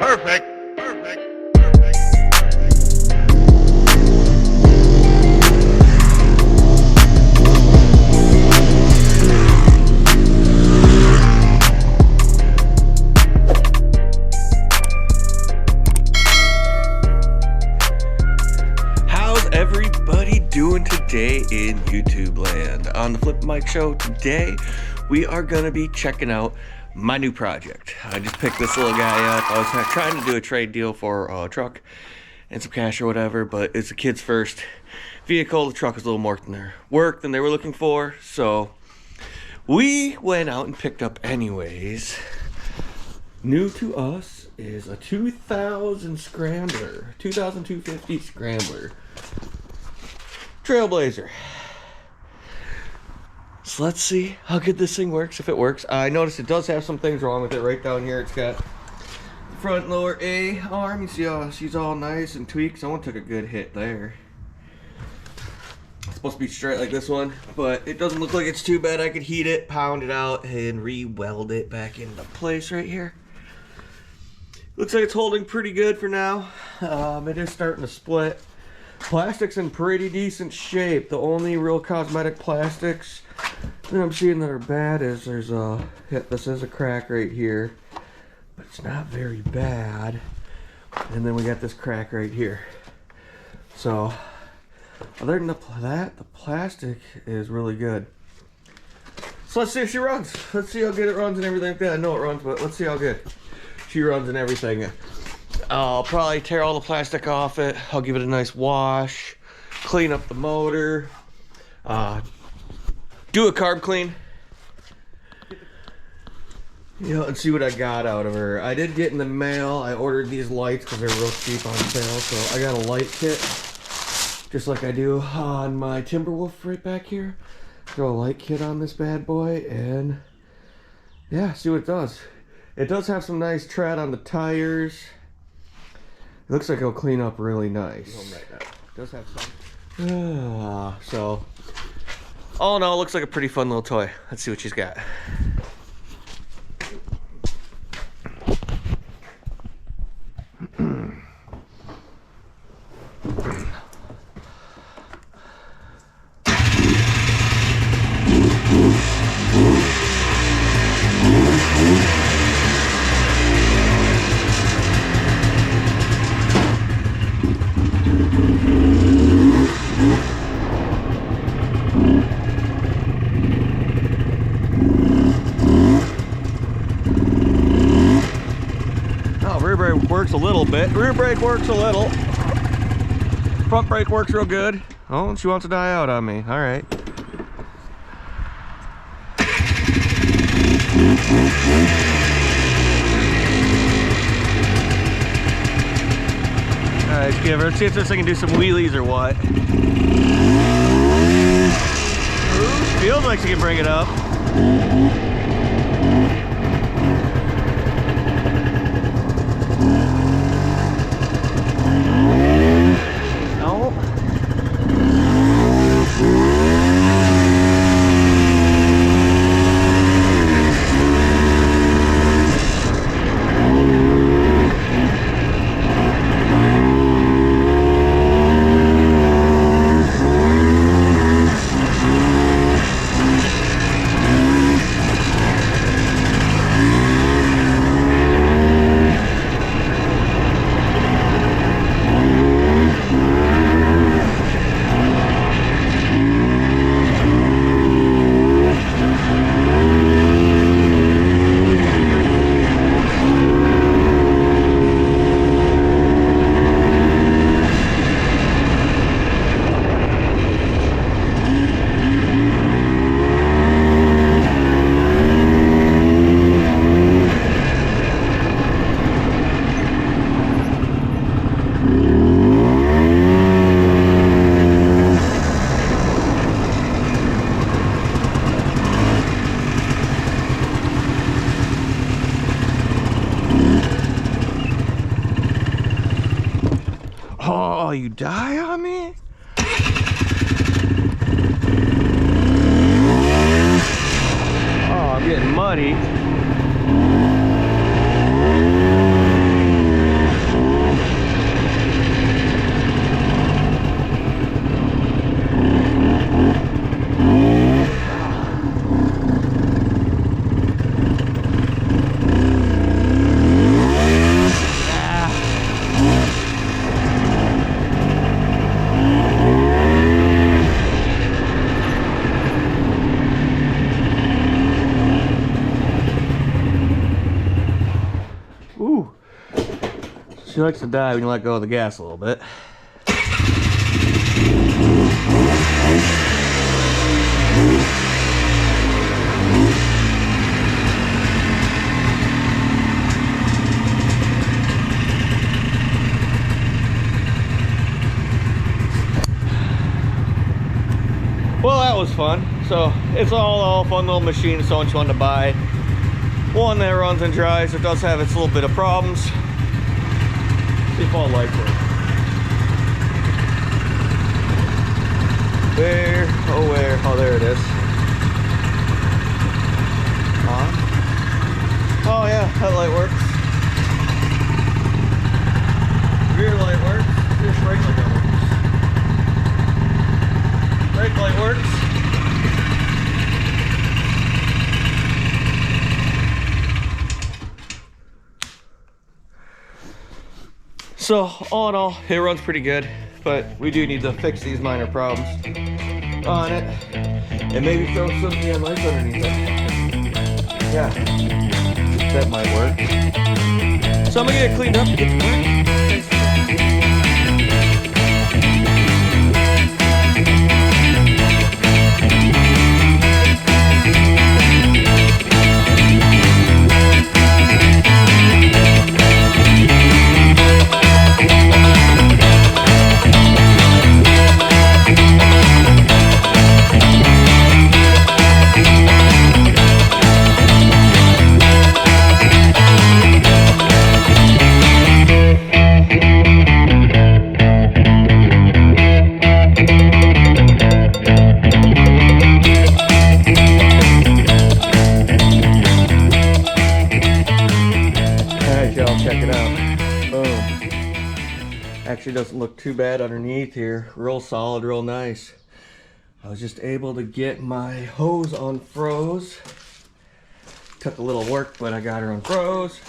Perfect. How's everybody doing today in YouTube land? On the Flip Mike Show today, we are gonna be checking out my new project. I just picked this little guy up. I was trying to do a trade deal for a truck and some cash or whatever, but it's a kid's first vehicle. The truck is a little more work than they were looking for, so we went out and picked up anyways. New to us is a 2000 Scrambler, 2250 Scrambler, Trailblazer. So let's see how good this thing works, if it works. I noticed it does have some things wrong with it right down here. It's got the front lower A arm. You see how she's all nice and tweaked. Someone took a good hit there. It's supposed to be straight like this one, but it doesn't look like it's too bad. I could heat it, pound it out, and re-weld it back into place right here. Looks like it's holding pretty good for now. It is starting to split. Plastic's in pretty decent shape. The only real cosmetic plastics that I'm seeing that are bad is there's this is a crack right here, but it's not very bad. And then we got this crack right here. So other than that, the plastic is really good. So let's see if she runs. Let's see how good it runs and everything like that. I know it runs, but let's see how good she runs and everything. I'll probably tear all the plastic off it. I'll give it a nice wash, clean up the motor, do a carb clean, and see what I got out of her. I did get in the mail, I ordered these lights because they're real cheap on sale, so I got a light kit, just like I do on my Timberwolf right back here. Throw a light kit on this bad boy, and yeah, see what it does. It does have some nice tread on the tires. It looks like it'll clean up really nice. It does have some. So, all in all, it looks like a pretty fun little toy. Let's see what she's got. Rear brake works a little bit. Rear brake works a little. Front brake works real good. Oh, she wants to die out on me. All right. All right, give her. Let's see if this thing can do some wheelies or what. Ooh, feels like she can bring it up. Oh, you die on me? Oh, I'm getting muddy. She likes to die when you let go of the gas a little bit. Well, that was fun. So it's all fun little machine. So much fun to buy. One that runs and drives. It does have its little bit of problems. See if all lights work. Where? Oh, where? Oh, there it is. On. Oh yeah, that light works. Rear light works. Just brake light works. Brake light works. So all in all, it runs pretty good, but we do need to fix these minor problems on it, and maybe throw some neon lights underneath it. Yeah, that might work. So I'm gonna get it cleaned up and get to work. Check it out. Boom. Actually doesn't look too bad underneath here. Real solid, real nice. I was just able to get my hose unfroze. Took a little work, but I got her unfroze.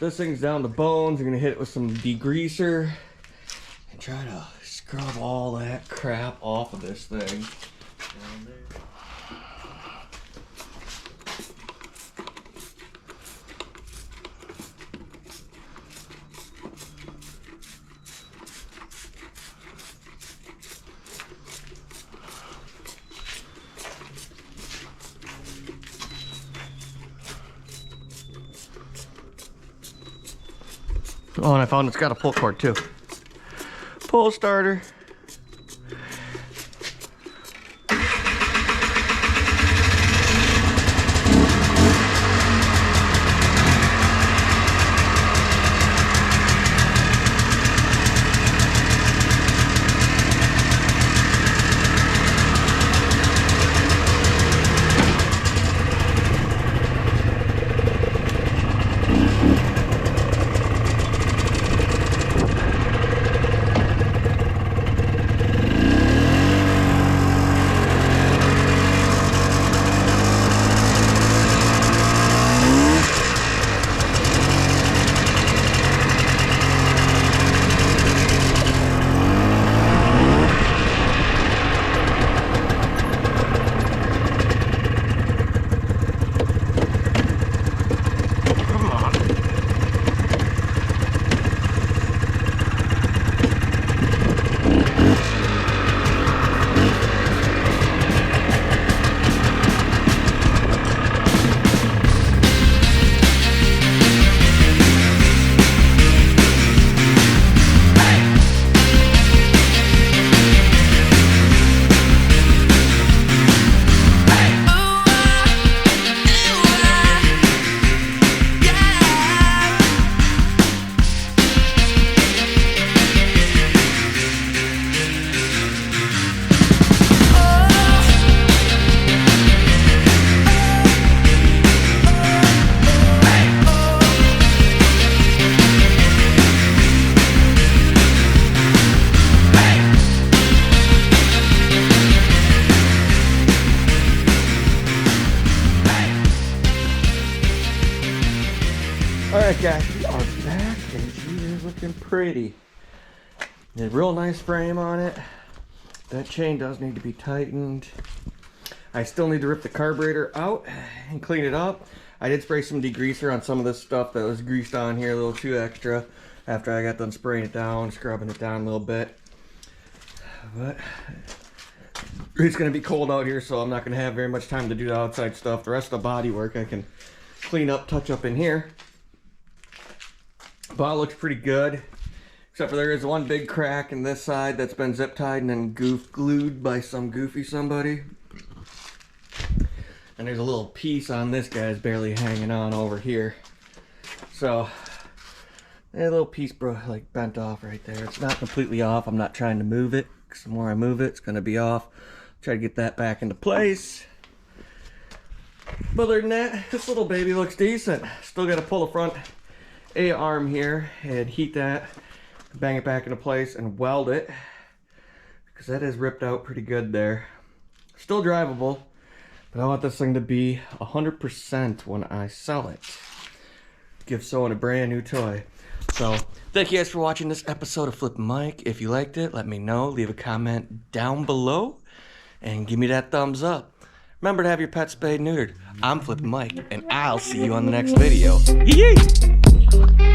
This thing's down to bones. I'm gonna hit it with some degreaser and try to scrub all that crap off of this thing. Down there. Oh, and I found it's got a pull cord too. Pull starter. Alright guys, we are back and she is looking pretty. A real nice frame on it. That chain does need to be tightened. I still need to rip the carburetor out and clean it up. I did spray some degreaser on some of this stuff that was greased on here, a little too extra. after I got done spraying it down, scrubbing it down a little bit. But it's going to be cold out here, so I'm not going to have very much time to do the outside stuff. The rest of the body work I can clean up, touch up in here. Ball looks pretty good, except for there is one big crack in this side that's been zip tied and then glued by some goofy somebody. And there's a little piece on this guy's barely hanging on over here. So, a little piece like bent off right there. It's not completely off. I'm not trying to move it, because the more I move it, it's going to be off. Try to get that back into place. But other than that, this little baby looks decent. Still got to pull the front A-arm here and heat that, bang it back into place and weld it, because that is ripped out pretty good there. Still drivable, but I want this thing to be 100% when I sell it. Give someone a brand new toy. So, thank you guys for watching this episode of Flippin' Mike. If you liked it, let me know. Leave a comment down below and give me that thumbs up. Remember to have your pet spayed and neutered. I'm Flippin' Mike, and I'll see you on the next video. Yee!